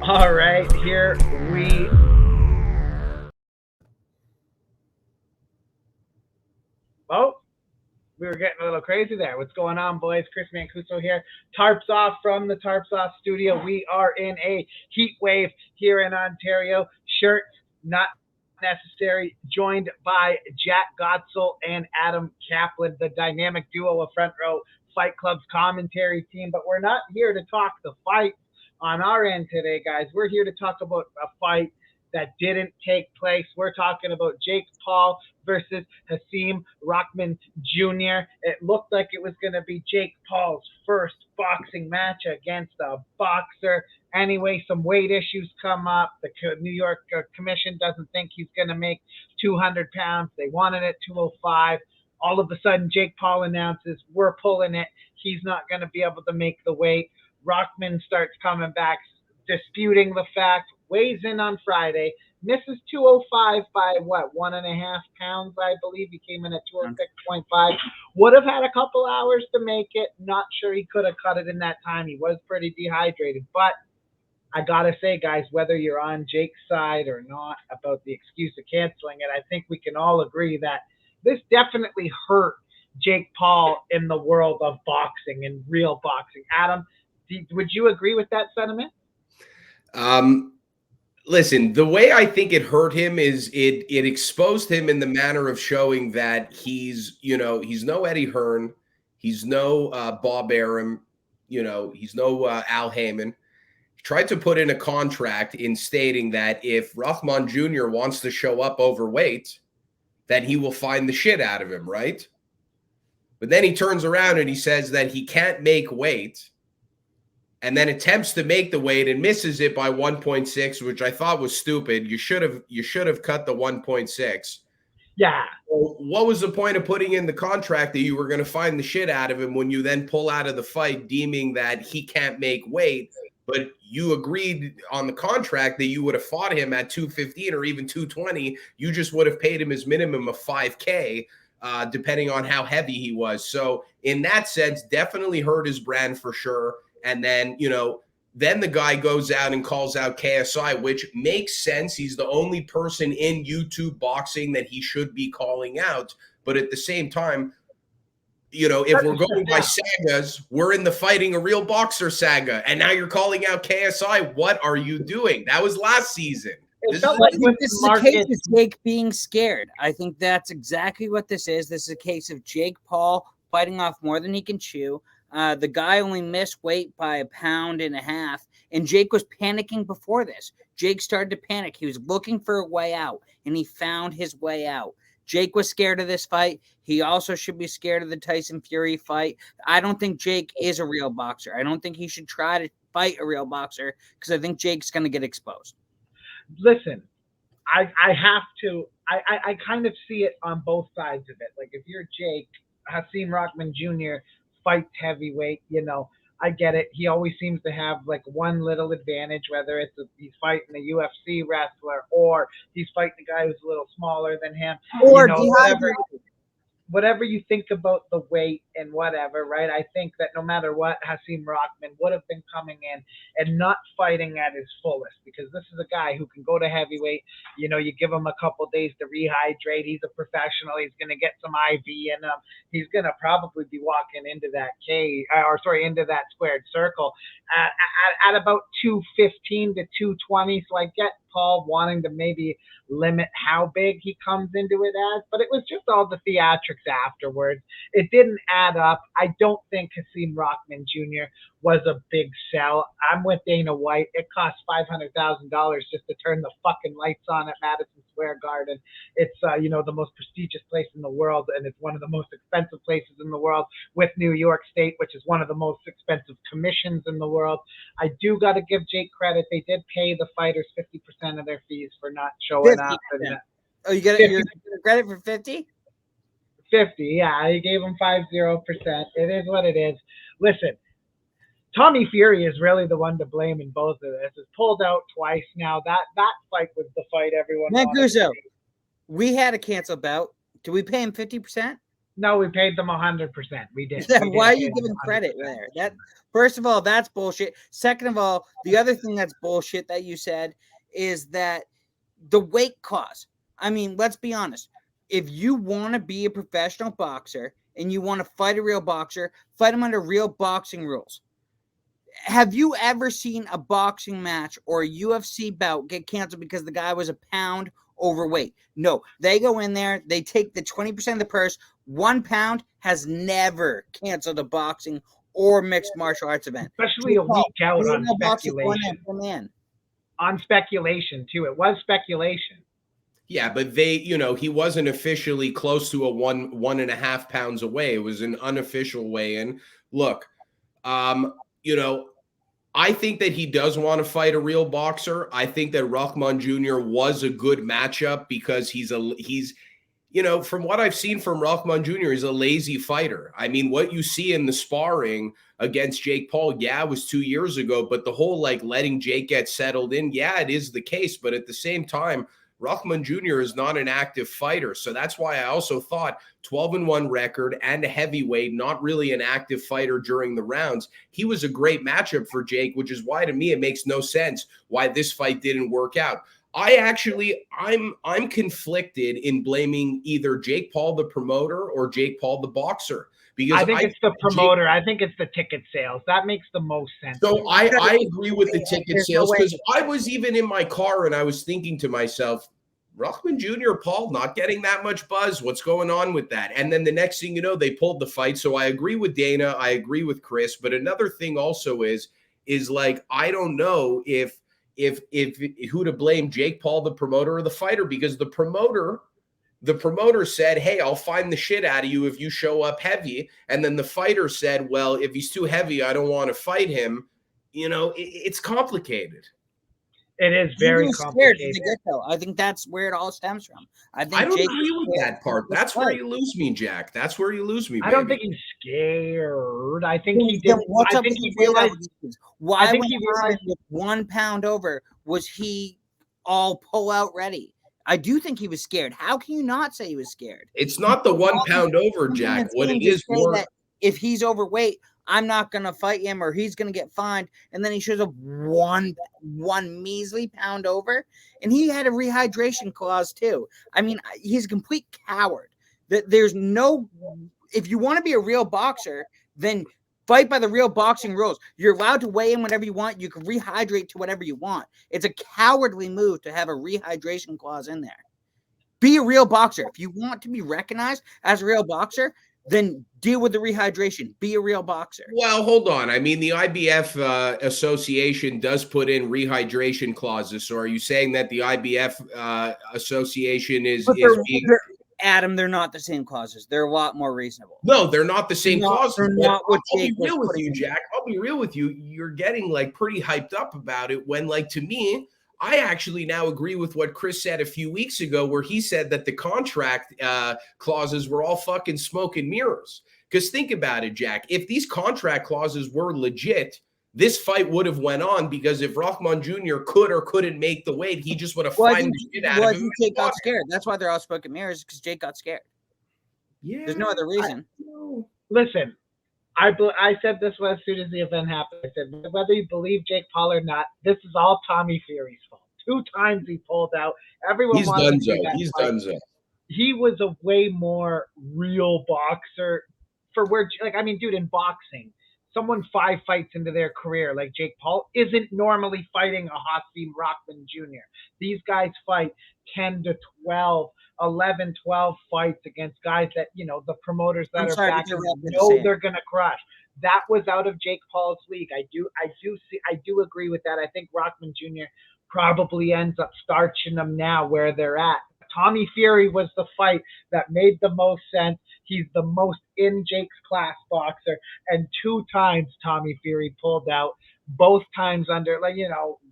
All right, here we. Oh, we were getting a little crazy there. What's going on, boys? Chris Mancuso here. Tarps off from the Tarps off studio. We are in a heat wave here in Ontario. Shirts not necessary. Joined by Jack Gotzel and Adam Kaplan, the dynamic duo of Front Row Fight Club's commentary team. But we're not here to talk the fight on our end today, guys. We're here to talk about a fight that didn't take place. We're talking about Jake Paul versus Hasim Rahman Jr. It looked like it was going to be Jake Paul's first boxing match against a boxer. Anyway, some weight issues come up. The New York Commission doesn't think he's going to make 200 pounds. They wanted it 205. All of a sudden, Jake Paul announces, we're pulling it. He's not going to be able to make the weight. Rahman starts coming back, disputing the fact, weighs in on Friday, misses 205 by what, 1.5 pounds, I believe. He came in at 206.5. Would have had a couple hours to make it. Not sure he could have cut it in that time. He was pretty dehydrated. But I got to say, guys, whether you're on Jake's side or not about the excuse of canceling it, I think we can all agree that this definitely hurt Jake Paul in the world of boxing and real boxing. Adam, would you agree with that sentiment? Listen, the way I think it hurt him is it exposed him in the manner of showing that he's no Eddie Hearn, he's no Bob Arum, he's no Al Heyman. He tried to put in a contract in stating that if Rahman Jr. wants to show up overweight, that he will find the shit out of him, right? But then he turns around and he says that he can't make weight, and then attempts to make the weight and misses it by 1.6, which I thought was stupid. You should have cut the 1.6. Yeah. So what was the point of putting in the contract that you were going to find the shit out of him when you then pull out of the fight deeming that he can't make weight? But you agreed on the contract that you would have fought him at 215 or even 220. You just would have paid him his minimum of $5K, depending on how heavy he was. So in that sense, definitely hurt his brand for sure. And then, then the guy goes out and calls out KSI, which makes sense. He's the only person in YouTube boxing that he should be calling out. But at the same time, if we're going by sagas, we're in the fighting a real boxer saga. And now you're calling out KSI. What are you doing? That was last season. This is a case of Jake being scared. I think that's exactly what this is. This is a case of Jake Paul fighting off more than he can chew. The guy only missed weight by 1.5 pounds, and Jake was panicking before this. Jake started to panic. He was looking for a way out, and he found his way out. Jake was scared of this fight. He also should be scared of the Tyson Fury fight. I don't think Jake is a real boxer. I don't think he should try to fight a real boxer because I think Jake's going to get exposed. Listen, I have to – I kind of see it on both sides of it. Like if you're Jake, Hasim Rahman Jr., fights heavyweight, I get it. He always seems to have like one little advantage, whether it's he's fighting a UFC wrestler or he's fighting a guy who's a little smaller than him, or whatever you think about the weight and whatever, right? I think that no matter what, Hasim Rahman would have been coming in and not fighting at his fullest, because this is a guy who can go to heavyweight. You give him a couple days to rehydrate. He's a professional. He's going to get some IV in him. He's going to probably be walking into that into that squared circle at about 215 to 220. So I get Paul wanting to maybe limit how big he comes into it as, but it was just all the theatrics afterwards. It didn't add up. I don't think Hasim Rahman Jr. was a big sell. I'm with Dana White. It cost $500,000 just to turn the fucking lights on at Madison Square Garden. It's the most prestigious place in the world, and it's one of the most expensive places in the world, with New York State, which is one of the most expensive commissions in the world. I do got to give Jake credit. They did pay the fighters 50% of their fees for not showing up. Oh, you got your credit for 50? 50, yeah. He gave them 50%. It is what it is. Listen, Tommy Fury is really the one to blame in both of this. It's pulled out twice now. That fight was the fight everyone wanted. Mancuso, we had a cancel bout. Do we pay him 50%? No, we paid them 100%. We did. Yeah, We did why are pay you them giving 100%. credit there? That first of all, that's bullshit. Second of all, the other thing that's bullshit that you said is that the weight class. I mean, let's be honest. If you want to be a professional boxer and you want to fight a real boxer, fight him under real boxing rules. Have you ever seen a boxing match or a UFC bout get canceled because the guy was a pound overweight? No, they go in there, they take the 20% of the purse. 1 pound has never canceled a boxing or mixed martial arts event. Especially a week out on boxer going in, speculation. come in. On speculation, too. It was speculation. Yeah, but he wasn't officially close to a 1.5 pounds away. It was an unofficial weigh-in. Look, I think that he does want to fight a real boxer. I think that Rahman Jr. was a good matchup because he's from what I've seen from Rahman Jr., he's a lazy fighter. I mean, what you see in the sparring against Jake Paul, it was 2 years ago, but the whole letting Jake get settled in, it is the case. But at the same time, Rahman Jr. is not an active fighter. So that's why I also thought 12-1 record and a heavyweight, not really an active fighter during the rounds. He was a great matchup for Jake, which is why to me it makes no sense why this fight didn't work out. I'm conflicted in blaming either Jake Paul, the promoter, or Jake Paul, the boxer. Because I think it's the promoter. I think it's the ticket sales. That makes the most sense. So I agree with the ticket sales because I was even in my car and I was thinking to myself, Rahman Jr., Paul, not getting that much buzz. What's going on with that? And then the next thing you know, they pulled the fight. So I agree with Dana. I agree with Chris. But another thing also is I don't know if who to blame, Jake Paul, the promoter, or the fighter, because the promoter said, hey, I'll find the shit out of you if you show up heavy. And then the fighter said, well, if he's too heavy, I don't want to fight him. It's complicated. It is very complicated. I think that's where it all stems from. I don't agree with that part. That's where you lose me, Jack. That's where you lose me, baby. I don't think he's scared. I think he did. I think he realized. Why, when he realized with 1 pound over, was he all pull out ready? I do think he was scared. How can you not say he was scared? It's not the 1 pound over, Jack. What it is more that if he's overweight, I'm not going to fight him or he's going to get fined. And then he shows up one measly pound over. And he had a rehydration clause too. I mean, he's a complete coward. There's no, if you want to be a real boxer, then fight by the real boxing rules. You're allowed to weigh in whenever you want. You can rehydrate to whatever you want. It's a cowardly move to have a rehydration clause in there. Be a real boxer. If you want to be recognized as a real boxer, then deal with the rehydration. Be a real boxer. Well, hold on. I mean, the IBF association does put in rehydration clauses. So are you saying that the IBF association is being... Adam, they're not the same clauses. They're a lot more reasonable. No, they're not the same clauses. They're not what I'll be real with you, Jack. I'll be real with you. You're getting pretty hyped up about it when to me, I actually now agree with what Chris said a few weeks ago, where he said that the contract clauses were all fucking smoke and mirrors. Because think about it, Jack. If these contract clauses were legit, this fight would have went on, because if Rahman Jr. could or couldn't make the weight, he just would have fined the shit out of him. Jake got scared. That's why they're all smoke and mirrors, because Jake got scared. Yeah, there's no other reason. Listen, I said this as soon as the event happened. I said, whether you believe Jake Paul or not, this is all Tommy Fury's fault. 2 times he pulled out. Everyone He's done so. He's done so. He was a way more real boxer for where, dude, in boxing, someone 5 fights into their career like Jake Paul isn't normally fighting a Hasim Rahman Jr. These guys fight 10 to 12, 11, 12 fights against guys that, the promoters that are back know they're going to crush. That was out of Jake Paul's league. I do agree with that. I think Rahman Jr. probably ends up starching them now where they're at. Tommy Fury was the fight that made the most sense. He's the most in Jake's class boxer. And 2 times Tommy Fury pulled out. Both times under,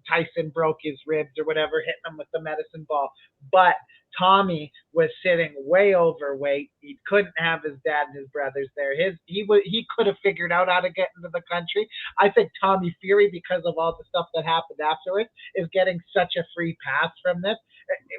Tyson broke his ribs or whatever, hitting him with the medicine ball. But Tommy was sitting way overweight. He couldn't have his dad and his brothers there. He could have figured out how to get into the country. I think Tommy Fury, because of all the stuff that happened afterwards, is getting such a free pass from this.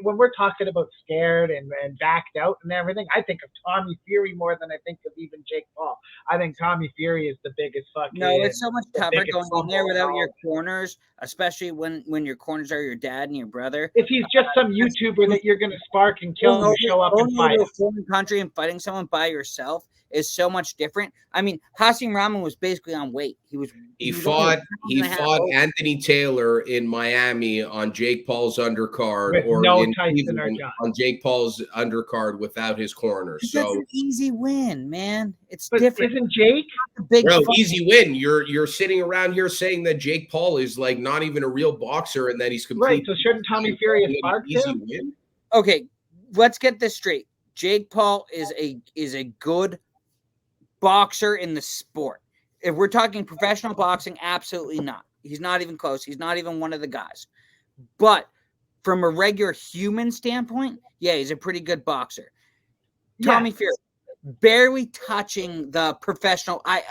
when we're talking about scared and backed out and everything, I think of Tommy Fury more than I think of even Jake Paul. I think Tommy Fury is the biggest fucking. No, it's so much the tougher biggest going in there fumble without and your all. corners, especially when your corners are your dad and your brother. If he's just some YouTuber that you're gonna spark and kill and show up and fight Going him. to a foreign country and fighting someone by yourself is so much different. I mean, Hasim Rahman was basically on weight. He was fought only a pound and a half over. Anthony Taylor in Miami on Jake Paul's undercard, With or no in Tyson or Cleveland John. on Jake Paul's undercard without his corners. That's So an easy win, man. It's But different. isn't Jake? The big bro, fight. easy win. You're sitting around here saying that Jake Paul is like not even a real boxer and that he's Right, complete. so shouldn't Tommy Fury have sparked easy him? win? Okay, let's get this straight. Jake Paul is a good boxer in the sport. If we're talking professional boxing, absolutely not. He's not even close. He's not even one of the guys. But from a regular human standpoint, yeah, he's a pretty good boxer. Tommy Fury, barely touching the professional. I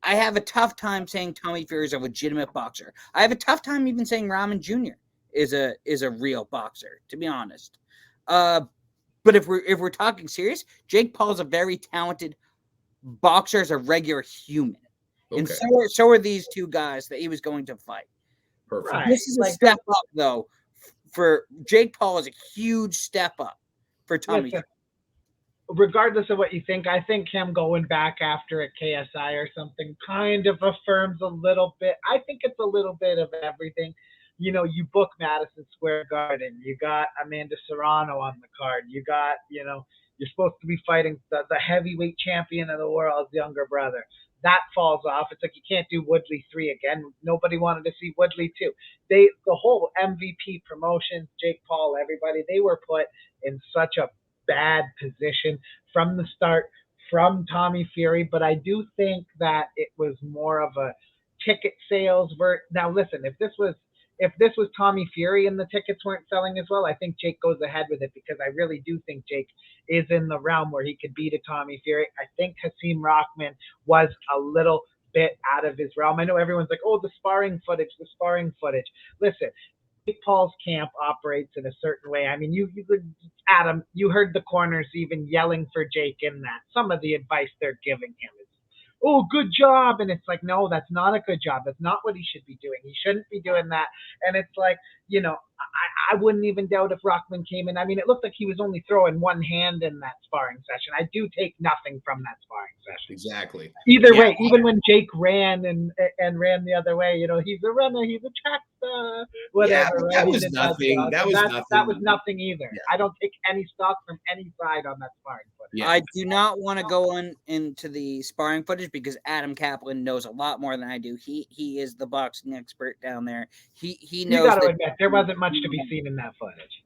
have a tough time saying Tommy Fury is a legitimate boxer. I have a tough time even saying Rahman Jr. is a real boxer, to be honest. But if we're talking serious, Jake Paul is a very talented boxer as a regular human. Okay. And so are these two guys that he was going to fight. Perfect. Right. This is a step up, though. For Jake Paul is a huge step up for Tommy. Listen, regardless of what you think, I think him going back after a KSI or something kind of affirms a little bit. I think it's a little bit of everything. You know, you book Madison Square Garden. You got Amanda Serrano on the card. You got, you're supposed to be fighting the heavyweight champion of the world's younger brother. That falls off. It's like you can't do Woodley 3 again. Nobody wanted to see Woodley 2. The whole MVP promotions, Jake Paul, everybody, they were put in such a bad position from the start from Tommy Fury. But I do think that it was more of a ticket sales. Now, listen, if this was Tommy Fury and the tickets weren't selling as well, I think Jake goes ahead with it because I really do think Jake is in the realm where he could beat a Tommy Fury. I think Hasim Rahman was a little bit out of his realm. I know everyone's like, oh, the sparring footage. Listen, Jake Paul's camp operates in a certain way. I mean, you Adam, you heard the corners even yelling for Jake in that. Some of the advice they're giving him is, oh, good job. And it's like, no, that's not a good job. That's not what he should be doing. He shouldn't be doing that. And it's like, I wouldn't even doubt if Rahman came in. I mean, it looked like he was only throwing one hand in that sparring session. I do take nothing from that sparring session. Exactly. Either way, even when Jake ran and ran the other way, he's a runner, he's a track star, whatever. Yeah, that right? was nothing. That was nothing either. Yeah. I don't take any stock from any side on that sparring footage. Yeah. I do not want to go into the sparring footage because Adam Kaplan knows a lot more than I do. He is the boxing expert down there. He knows. You got to admit, there wasn't much to be seen in that footage.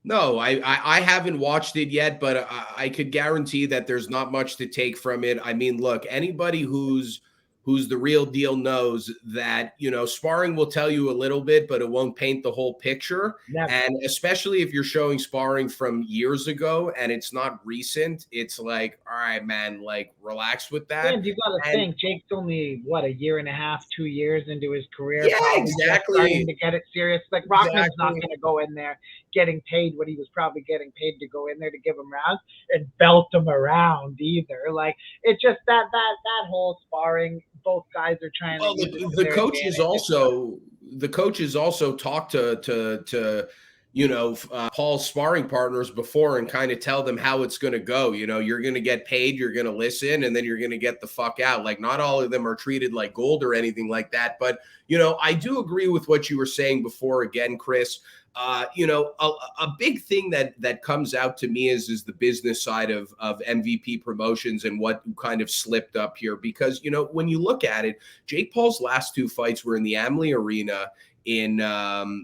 No, I haven't watched it yet, but I could guarantee that there's not much to take from it. I mean, look, anybody who's the real deal knows that, sparring will tell you a little bit, but it won't paint the whole picture. Never. And especially if you're showing sparring from years ago and it's not recent, it's like, all right, man, like relax with that. And you got to think, Jake's only, a year and a half, 2 years into his career. Yeah, exactly. Starting to get it serious. Like Rahman's not going to go in there getting paid what he was probably getting paid to go in there to give him rounds and belt him around either. Like, it's just that whole sparring, both guys are trying to. The coaches also talk to Paul's sparring partners before and kind of tell them how it's going to go. You're going to get paid, you're going to listen, and then you're going to get the fuck out. Like, not all of them are treated like gold or anything like that. But, I do agree with what you were saying before again, Chris. A big thing that comes out to me is the business side of MVP promotions and what kind of slipped up here. Because, when you look at it, Jake Paul's last 2 fights were in the Amalie Arena in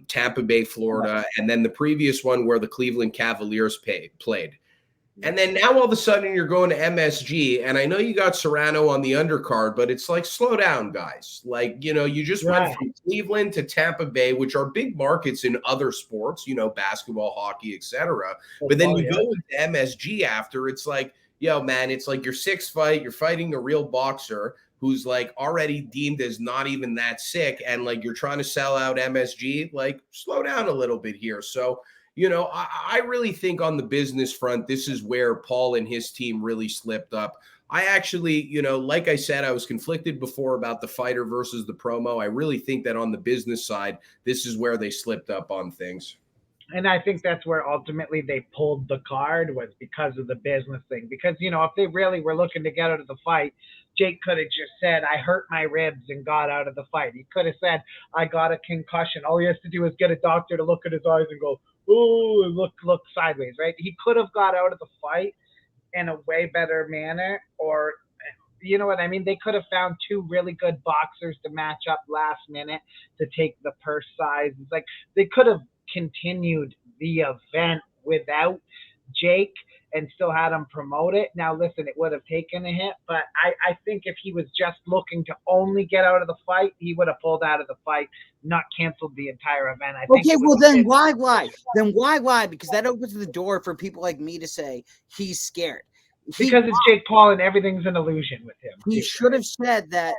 Tampa Bay, Florida, and then the previous one where the Cleveland Cavaliers played. And then now all of a sudden you're going to MSG, and I know you got Serrano on the undercard, but it's like, slow down, guys. Like, you just went from Cleveland to Tampa Bay, which are big markets in other sports, basketball, hockey, etc. But then you go into MSG after, it's like, yo, man, it's like your 6th fight, you're fighting a real boxer who's like already deemed as not even that sick, and like you're trying to sell out MSG, like slow down a little bit here. So, I really think on the business front, this is where Paul and his team really slipped up. I actually, like I said, I was conflicted before about the fighter versus the promo. I really think that on the business side, this is where they slipped up on things. And I think that's where ultimately they pulled the card, was because of the business thing. Because, if they really were looking to get out of the fight, Jake could have just said, I hurt my ribs, and got out of the fight. He could have said, I got a concussion. All he has to do is get a doctor to look at his eyes and go, ooh, and look sideways, right? He could have got out of the fight in a way better manner, or you know what I mean? They could have found two really good boxers to match up last minute to take the purse size. It's like they could have continued the event without Jake and still had him promote it. Now, listen, it would have taken a hit, but I think if he was just looking to only get out of the fight, he would have pulled out of the fight, not canceled the entire event. Okay, well then why? Then why? Because that opens the door for people like me to say he's scared. Because it's Jake Paul and everything's an illusion with him. He should have said that,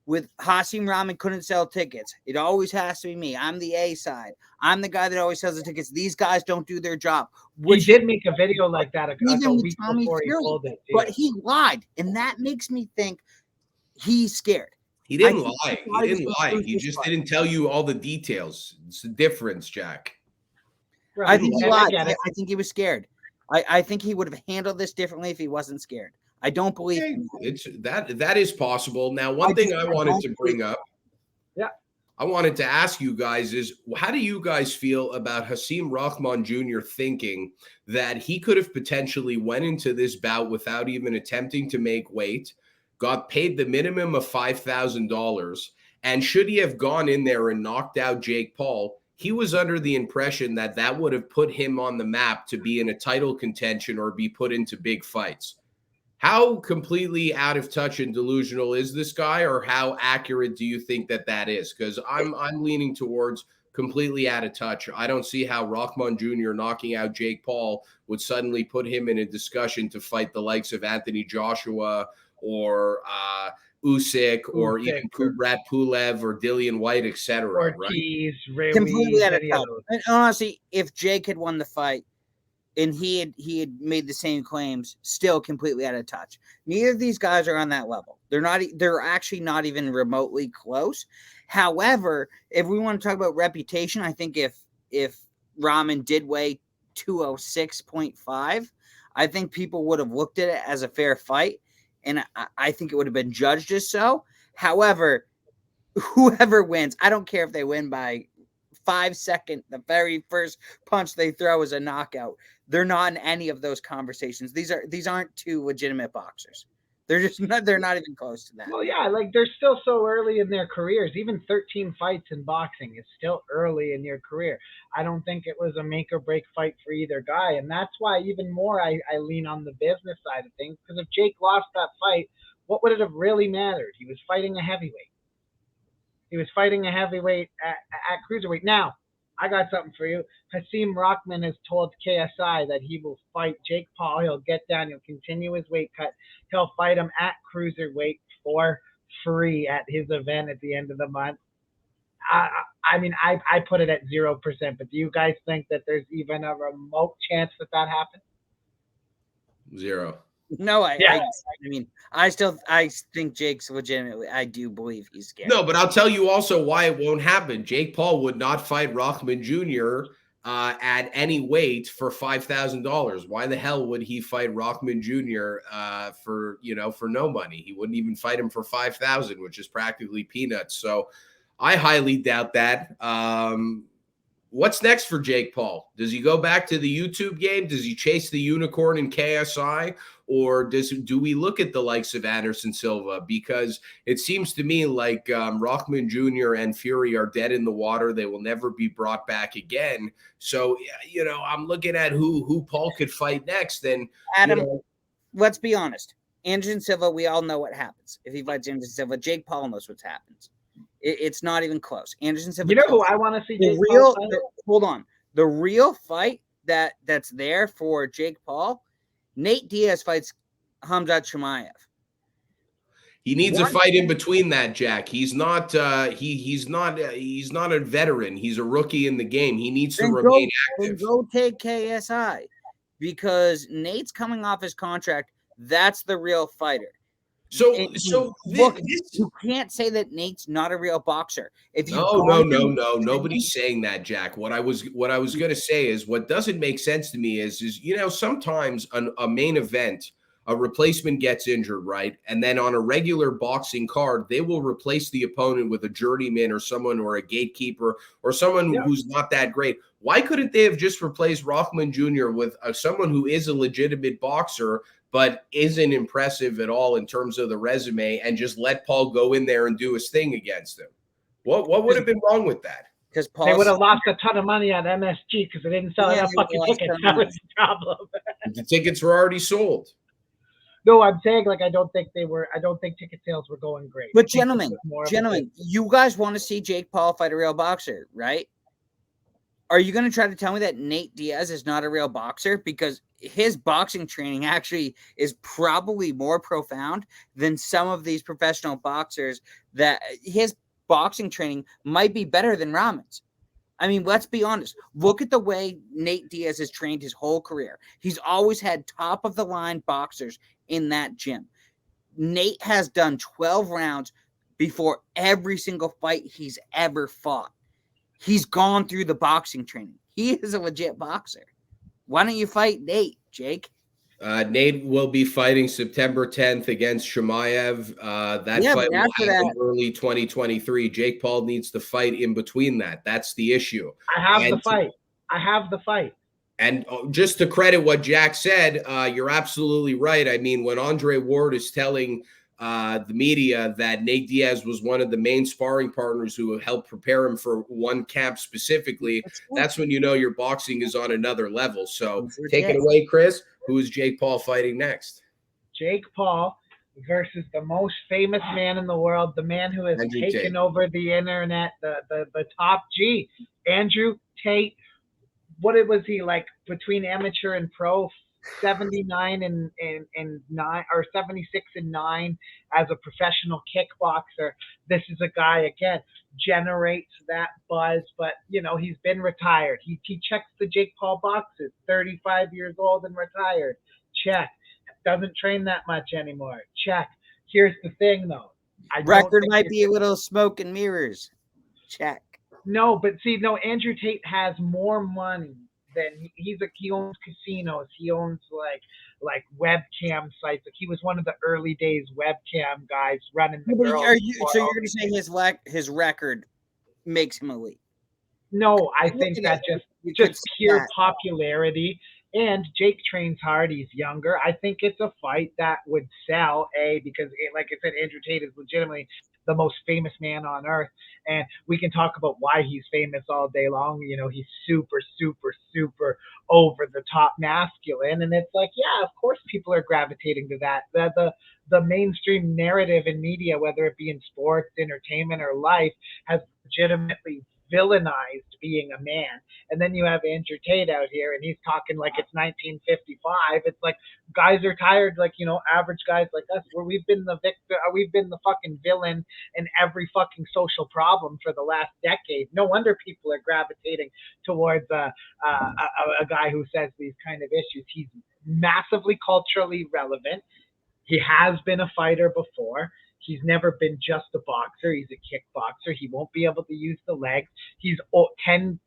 with Hasim Rahman couldn't sell tickets. It always has to be me. I'm the A side. I'm the guy that always sells the tickets. These guys don't do their job. He did make a video like that a week before he pulled it. But he lied, and that makes me think he's scared. He didn't lie. He didn't lie. He just didn't tell you all the details. It's the difference, Jack. Right. I think he lied. I think he was scared. I think he would have handled this differently if he wasn't scared. I don't believe that is possible. Now, one thing I wanted to bring up, I wanted to ask you guys is, how do you guys feel about Hasim Rahman Jr. thinking that he could have potentially went into this bout without even attempting to make weight, got paid the minimum of $5,000, and should he have gone in there and knocked out Jake Paul, he was under the impression that that would have put him on the map to be in a title contention or be put into big fights. How completely out of touch and delusional is this guy, or how accurate do you think that is? Because I'm leaning towards completely out of touch. I don't see how Rahman Jr. knocking out Jake Paul would suddenly put him in a discussion to fight the likes of Anthony Joshua or Usyk or even Kubrat Pulev or Dillian White, etc. Ortiz, right? Completely out of touch. And honestly, if Jake had won the fight and he had made the same claims, still completely out of touch. Neither of these guys are on that level. They're actually not even remotely close. However, if we want to talk about reputation, I think if Rahman did weigh 206.5, I think people would have looked at it as a fair fight, and I think it would have been judged as so. However, whoever wins, I don't care if they win by 5 seconds, the very first punch they throw is a knockout. They're not in any of those conversations. These aren't two legitimate boxers. They're not even close to that. Well, yeah, like they're still so early in their careers. Even 13 fights in boxing is still early in your career. I don't think it was a make or break fight for either guy. And that's why even more I lean on the business side of things. Because if Jake lost that fight, what would it have really mattered? He was fighting a heavyweight. He was fighting a heavyweight at cruiserweight. Now, I got something for you. Hasim Rahman has told KSI that he will fight Jake Paul. He'll get down. He'll continue his weight cut. He'll fight him at cruiserweight for free at his event at the end of the month. I mean, I put it at 0%, but do you guys think that there's even a remote chance that happens? 0. No, I mean, I think Jake's legitimately, I do believe he's scared. No, but I'll tell you also why it won't happen. Jake Paul would not fight Rahman Jr. At any weight for $5,000. Why the hell would he fight Rahman Jr. For no money? He wouldn't even fight him for $5,000, which is practically peanuts. So I highly doubt that. What's next for Jake Paul? Does he go back to the YouTube game? Does he chase the unicorn in KSI? Or do we look at the likes of Anderson Silva? Because it seems to me like Rahman Jr. and Fury are dead in the water. They will never be brought back again. So, I'm looking at who Paul could fight next. And Adam, let's be honest. Anderson Silva, we all know what happens. If he fights Anderson Silva, Jake Paul knows what happens. It's not even close. Anderson Silva. You know who I want to see? Hold on. The real fight that's there for Jake Paul, Nate Diaz fights Khamzat Chimaev. He needs a fight in between that, Jack. He's not he's not a veteran. He's a rookie in the game. He needs to remain active. Then go take KSI, because Nate's coming off his contract. That's the real fighter. So look, you can't say that Nate's not a real boxer. If you no, nobody's saying that, Jack. What I was going to say is, what doesn't make sense to me is sometimes a main event, a replacement gets injured, right? And then on a regular boxing card, they will replace the opponent with a journeyman or someone, or a gatekeeper, or someone who's not that great. Why couldn't they have just replaced Rahman Jr. with someone who is a legitimate boxer but isn't impressive at all in terms of the resume, and just let Paul go in there and do his thing against him? What would have been wrong with that? Because they would have lost a ton of money on MSG because they didn't sell enough fucking tickets. That was the problem. The tickets were already sold. No, I'm saying, like, I don't think ticket sales were going great. But gentlemen, you guys want to see Jake Paul fight a real boxer, right? Are you going to try to tell me that Nate Diaz is not a real boxer? Because his boxing training actually is probably more profound than some of these professional boxers. That his boxing training might be better than Rahman's. I mean, let's be honest. Look at the way Nate Diaz has trained his whole career. He's always had top-of-the-line boxers in that gym. Nate has done 12 rounds before every single fight he's ever fought. He's gone through the boxing training. He is a legit boxer. Why don't you fight Nate, Jake? Nate will be fighting September 10th against Chimaev. That fight will happen in early 2023. Jake Paul needs to fight in between that. That's the issue. I have the fight. And just to credit what Jack said, you're absolutely right. I mean, when Andre Ward is telling the media that Nate Diaz was one of the main sparring partners who helped prepare him for one camp specifically, that's when you know your boxing is on another level. So take it away, Chris. Who is Jake Paul fighting next? Jake Paul versus the most famous man in the world, the man who has taken over the internet, the top G, Andrew Tate. What was he like between amateur and pro? 79 and 9, or 76 and 9 as a professional kickboxer. This is a guy, again, generates that buzz, but he's been retired. He checks the Jake Paul boxes. 35 years old and retired. Check. Doesn't train that much anymore. Check. Here's the thing, though. Record might be a little smoke and mirrors. Check. No, but see, Andrew Tate has more money. He owns casinos. He owns like webcam sites. Like, he was one of the early days webcam guys running the girls. So you're going to say his record makes him elite? No, I think that just pure popularity. And Jake trains hard. He's younger. I think it's a fight that would sell, because like I said, Andrew Tate is legitimately the most famous man on earth. And we can talk about why he's famous all day long. He's super, super, super over the top masculine. And it's like, yeah, of course people are gravitating to that. The mainstream narrative in media, whether it be in sports, entertainment, or life, has legitimately villainized being a man. And then you have Andrew Tate out here, and he's talking like it's 1955. It's like, guys are tired, like, average guys like us, where we've been the victor, we've been the fucking villain in every fucking social problem for the last decade. No wonder people are gravitating towards a guy who says these kind of issues. He's massively culturally relevant. He has been a fighter before. He's never been just a boxer. He's a kickboxer. He won't be able to use the legs. He's 10,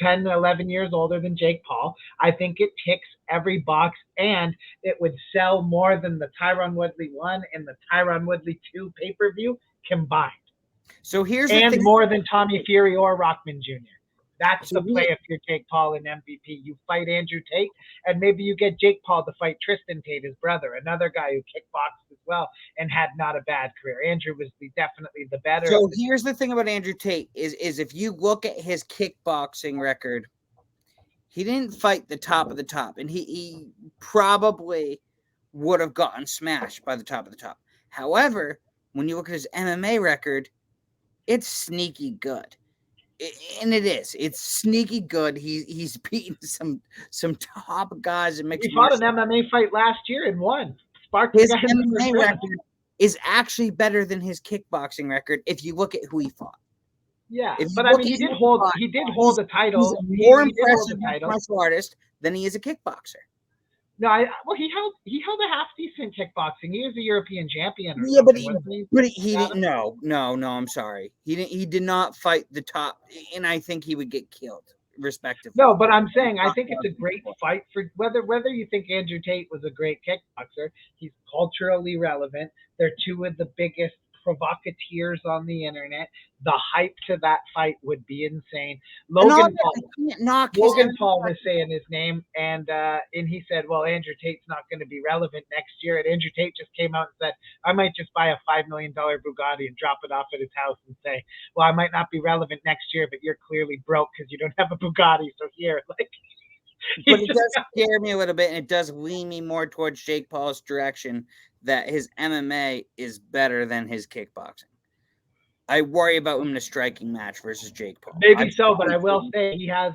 11 years older than Jake Paul. I think it ticks every box, and it would sell more than the Tyron Woodley 1 and the Tyron Woodley 2 pay-per-view combined. So here's the thing. More than Tommy Fury or Rockman Jr. That's the play if you're Jake Paul and MVP. You fight Andrew Tate, and maybe you get Jake Paul to fight Tristan Tate, his brother, another guy who kickboxed as well and had not a bad career. Andrew was definitely the better. So here's the thing about Andrew Tate is if you look at his kickboxing record, he didn't fight the top of the top, and he probably would have gotten smashed by the top of the top. However, when you look at his MMA record, it's sneaky good. And it's sneaky good. He's beaten some top guys and he fought an MMA fight last year and won. His MMA record is actually better than his kickboxing record if you look at who he fought. Yeah, but I mean, he did hold the title. He's a more he did hold impressive the title. martial artist than he is a kickboxer. No, he held a half decent kickboxing. He was a European champion. Yeah, but he didn't. No. I'm sorry. He did not fight the top, and I think he would get killed, respectively. No, but I'm saying I think it's a great fight for whether you think Andrew Tate was a great kickboxer. He's culturally relevant. They're two of the biggest provocateurs on the internet. The hype to that fight would be insane. Logan Paul was saying his name, and he said, well, Andrew Tate's not going to be relevant next year. And Andrew Tate just came out and said, I might just buy a $5 million Bugatti and drop it off at his house and say, well, I might not be relevant next year, but you're clearly broke because you don't have a Bugatti. So here, like. But it does scare me a little bit, and it does lean me more towards Jake Paul's direction that his MMA is better than his kickboxing. I worry about him in a striking match versus Jake Paul. Maybe so, but I will say he has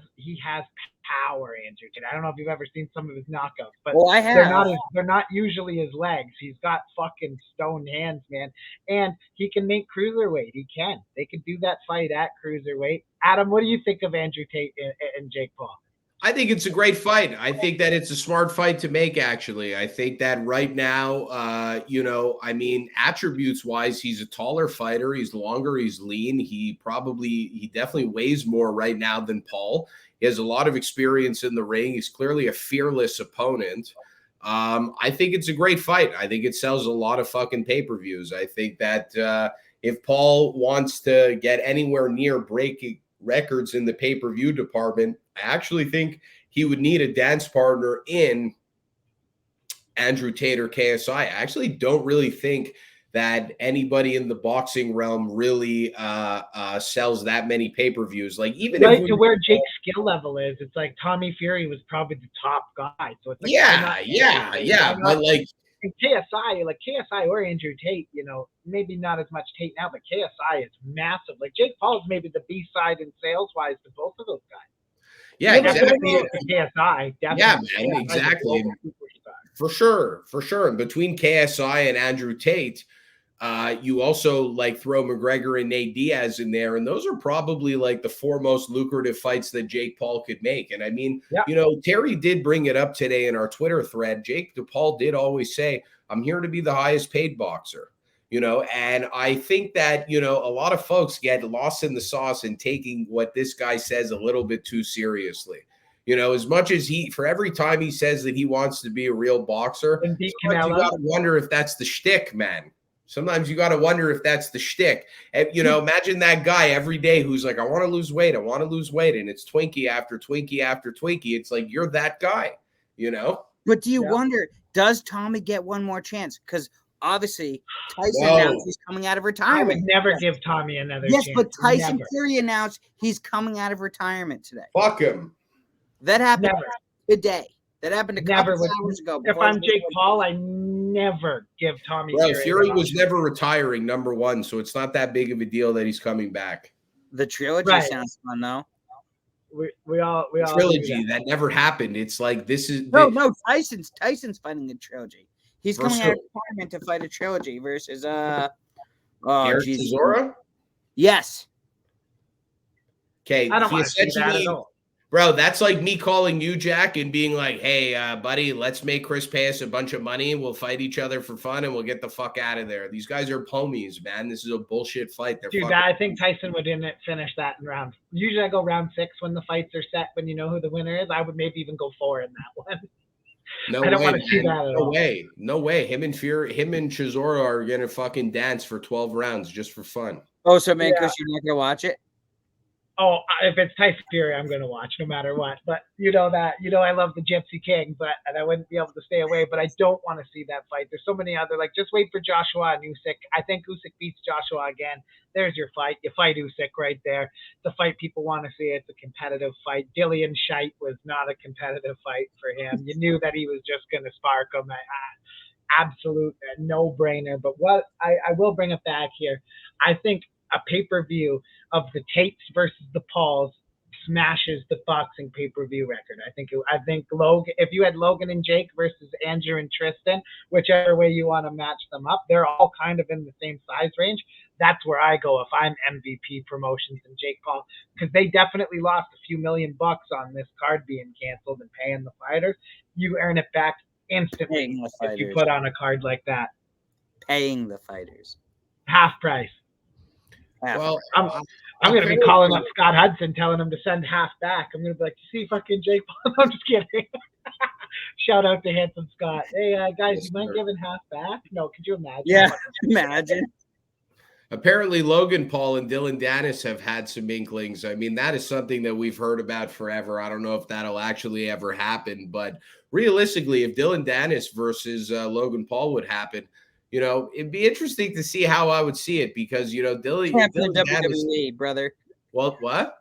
power, Andrew Tate. I don't know if you've ever seen some of his knockouts, but I have. They're not usually his legs. He's got fucking stone hands, man. And he can make cruiserweight. They can do that fight at cruiserweight. Adam, what do you think of Andrew Tate and Jake Paul? I think it's a great fight. I think that it's a smart fight to make, actually. I think that right now, attributes-wise, he's a taller fighter. He's longer. He's lean. He definitely weighs more right now than Paul. He has a lot of experience in the ring. He's clearly a fearless opponent. I think it's a great fight. I think it sells a lot of fucking pay-per-views. I think that if Paul wants to get anywhere near breaking records in the pay-per-view department, I actually think he would need a dance partner in Andrew Tate or KSI. I actually don't really think that anybody in the boxing realm really sells that many pay-per-views. Like even to where Jake's skill level is, it's like Tommy Fury was probably the top guy. So it's like but like KSI or Andrew Tate, maybe not as much Tate now, but KSI is massive. Like Jake Paul's maybe the B side in sales wise to both of those guys. Yeah, exactly. KSI, definitely. Yeah, man, exactly. For sure. And between KSI and Andrew Tate, you also like throw McGregor and Nate Diaz in there, and those are probably like the four most lucrative fights that Jake Paul could make. And I mean, Terry did bring it up today in our Twitter thread. Jake Paul did always say, I'm here to be the highest paid boxer. And I think that, a lot of folks get lost in the sauce and taking what this guy says a little bit too seriously. As much as for every time he says that he wants to be a real boxer, you got to wonder if that's the shtick, man. Sometimes you got to wonder if that's the shtick. And, imagine that guy every day who's like, I want to lose weight. And it's Twinkie after Twinkie after Twinkie. It's like, you're that guy, But do you wonder, does Tommy get one more chance? Because obviously, Tyson announced he's coming out of retirement. I would never give Tommy another chance. Yes, but Tyson Fury announced he's coming out of retirement today. Fuck him. That happened today. That happened a couple hours ago. If I'm Jake Paul, I never give Tommy Fury was never retiring, number one, so it's not that big of a deal that he's coming back. The trilogy sounds fun, though. We all trilogy that never happened. It's like this is Tyson's fighting the trilogy. He's coming out of retirement to fight a trilogy versus Chisora? Yes. Okay. I don't want to see that at all. Bro, that's like me calling you, Jack, and being like, hey, buddy, let's make Chris pay us a bunch of money and we'll fight each other for fun and we'll get the fuck out of there. These guys are homies, man. This is a bullshit fight. I think Tyson would finish that in round. Usually I go round 6 when the fights are set, when you know who the winner is. I would maybe even go 4 in that one. I don't want to see that at all. No way. Him and Chisora are gonna fucking dance for 12 rounds just for fun. Oh, so man, because you're not gonna watch it? Oh, if it's Tyson Fury, I'm gonna watch no matter what. But I love the Gypsy King, and I wouldn't be able to stay away. But I don't want to see that fight. There's so many other just wait for Joshua and Usyk. I think Usyk beats Joshua again. There's your fight. You fight Usyk right there. The fight people want to see. It's a competitive fight. Dillian Schight was not a competitive fight for him. You knew that he was just gonna spark him. Absolute no-brainer. But what I will bring it back here. I think a pay-per-view of the Tates versus the Pauls smashes the boxing pay-per-view record. I think Logan, if you had Logan and Jake versus Andrew and Tristan, whichever way you want to match them up, they're all kind of in the same size range. That's where I go if I'm MVP Promotions and Jake Paul, because they definitely lost a few $1,000,000 on this card being canceled and paying the fighters. You earn it back instantly if you put on a card like that. Paying the fighters half price. Well, I'm going to be calling up Scott Hudson, telling him to send half back. I'm going to be like, see fucking Jake Paul. I'm just kidding. Shout out to handsome Scott. Hey, guys, you mind giving half back? No, could you imagine? Yeah, imagine. Apparently, Logan Paul and Dylan Dennis have had some inklings. I mean, that is something that we've heard about forever. I don't know if that'll actually ever happen, but realistically, if Dylan Dennis versus Logan Paul would happen, you know, it'd be interesting to see how I would see it because, you know, Dylan Dennis, WWE, brother. Well, what?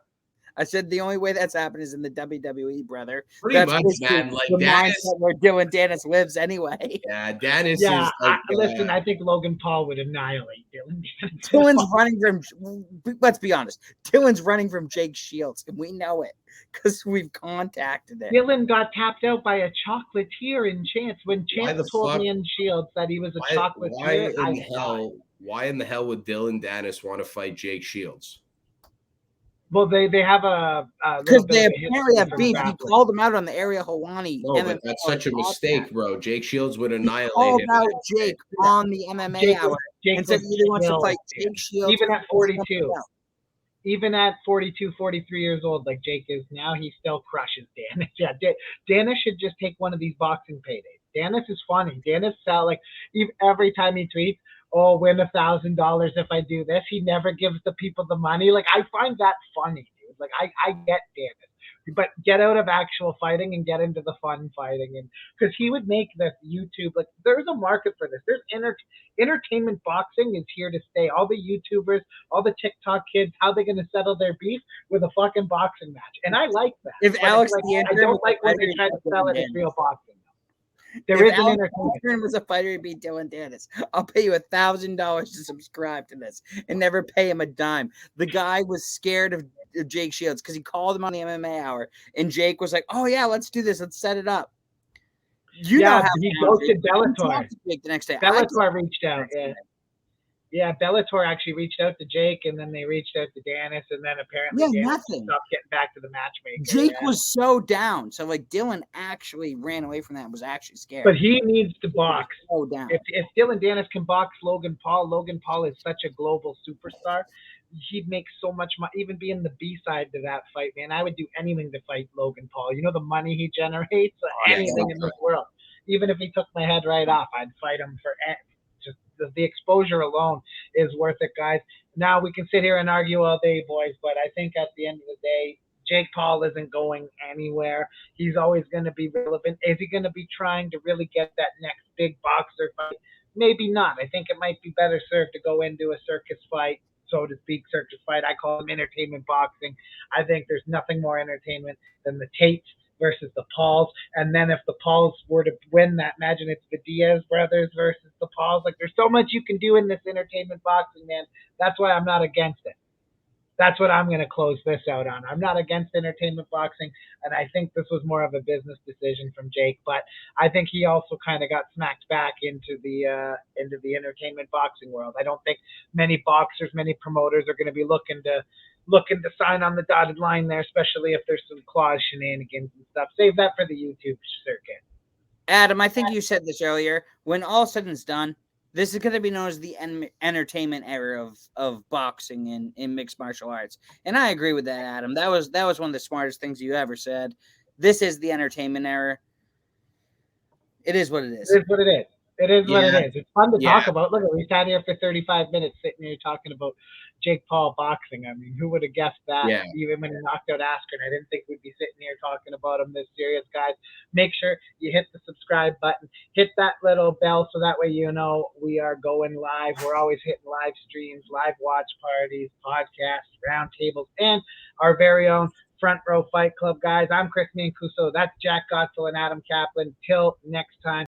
I said the only way that's happened is in the WWE, brother. Pretty much, man. Like the Dennis, mindset where Dylan Dennis lives anyway. Yeah, Dennis yeah, is like, listen, I think Logan Paul would annihilate Dylan. Dylan's running from, let's be honest, Dylan's running from Jake Shields, and we know it because we've contacted him. Dylan got tapped out by a chocolatier in Chance. When Chance told me in Shields that he was a chocolatier, why in the hell would Dylan Dennis want to fight Jake Shields? Well, they have because they apparently have beef. He called him out on the Area Hawani. No, but that's such a mistake, bro. Jake Shields would annihilate him. He called out Jake on the MMA hour and said he wants to fight Jake Shields. Even at 42. Even at 42, 43 years old, like Jake is now, he still crushes Dennis. Yeah, Dennis should just take one of these boxing paydays. Dennis is funny. Dennis, like, every time he tweets, oh, win $1,000 if I do this. He never gives the people the money. Like, I find that funny, dude. Like, I get Dennis. But get out of actual fighting and get into the fun fighting. And because he would make this YouTube, like, there's a market for this. There's entertainment boxing is here to stay. All the YouTubers, all the TikTok kids, how they going to settle their beef with a fucking boxing match. And I like that. If Alex, like, I don't like when they try to sell it as real boxing. There is an entertainment. Was a fighter to beat Dylan Dennis. I'll pay you $1,000 to subscribe to this and never pay him a dime. The guy was scared of Jake Shields because he called him on the MMA hour, and Jake was like, "Oh yeah, let's do this. Let's set it up." You know how he ghosted Bellator. Jake the next day. Bellator reached out. Yeah, Bellator actually reached out to Jake, and then they reached out to Dennis, and then apparently Dennis stopped getting back to the matchmaker. Jake was so down. So, like, Dylan actually ran away from that and was actually scared. But he needs to box. So down. If Dylan Dennis can box Logan Paul is such a global superstar. He'd make so much money, even being the B-side to that fight, man. I would do anything to fight Logan Paul. You know the money he generates? Anything in this world. Even if he took my head right off, I'd fight him for just the exposure alone is worth it, guys. Now we can sit here and argue all day, boys, but I think at the end of the day, Jake Paul isn't going anywhere. He's always going to be relevant. Is he going to be trying to really get that next big boxer fight? Maybe not. I think it might be better served to go into a circus fight, so to speak, circus fight. I call them entertainment boxing. I think there's nothing more entertainment than the Tates versus the Pauls. And then if the Pauls were to win that, imagine it's the Diaz brothers versus the Pauls. Like, there's so much you can do in this entertainment boxing, man. That's why I'm not against it. That's what I'm going to close this out on. I'm not against entertainment boxing, and I think this was more of a business decision from Jake. But I think he also kind of got smacked back into the entertainment boxing world. I don't think many boxers, many promoters are going to be looking to sign on the dotted line there, especially if there's some clause shenanigans and stuff. Save that for the YouTube circuit. Adam, I think you said this earlier. When all said and is done, this is going to be known as the entertainment era of boxing in mixed martial arts. And I agree with that, Adam. That was one of the smartest things you ever said. This is the entertainment era. It is what it is. It is what it is. It is what it is. It's fun to talk about. Look, we sat here for 35 minutes sitting here talking about Jake Paul boxing. I mean, who would have guessed that? Yeah. Even when he knocked out Askren, I didn't think we'd be sitting here talking about him this serious, guys. Make sure you hit the subscribe button. Hit that little bell so that way you know we are going live. We're always hitting live streams, live watch parties, podcasts, roundtables, and our very own Front Row Fight Club, guys. I'm Chris Mancuso. That's Jack Gotzel and Adam Kaplan. Till next time.